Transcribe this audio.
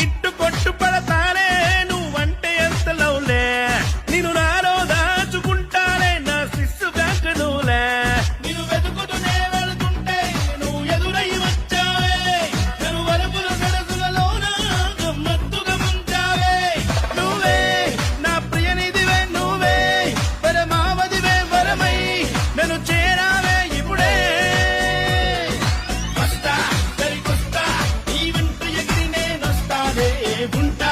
ఇట్టు కొట్టు పడతానే నువ్వంటే ఎంత లవ్లే నేను నాలో దాచుకుంటానే నా సిస్సు బ్యాంక్ నువ్వులే నేను వెతుకుతూనే వెళుతుంటే నువ్వు ఎదురై వచ్చావే నన్ను వరపుల సరసులలోన గమ్మత్తుగా ముంచావే నువ్వే నా ప్రియనిధివే నువ్వే పరమావధివే వరమై నన్ను చేరావే ఇప్పుడే వస్తా సరికొస్తా నీ వెంట ఎగిరి నేనొస్తానే ఉంటా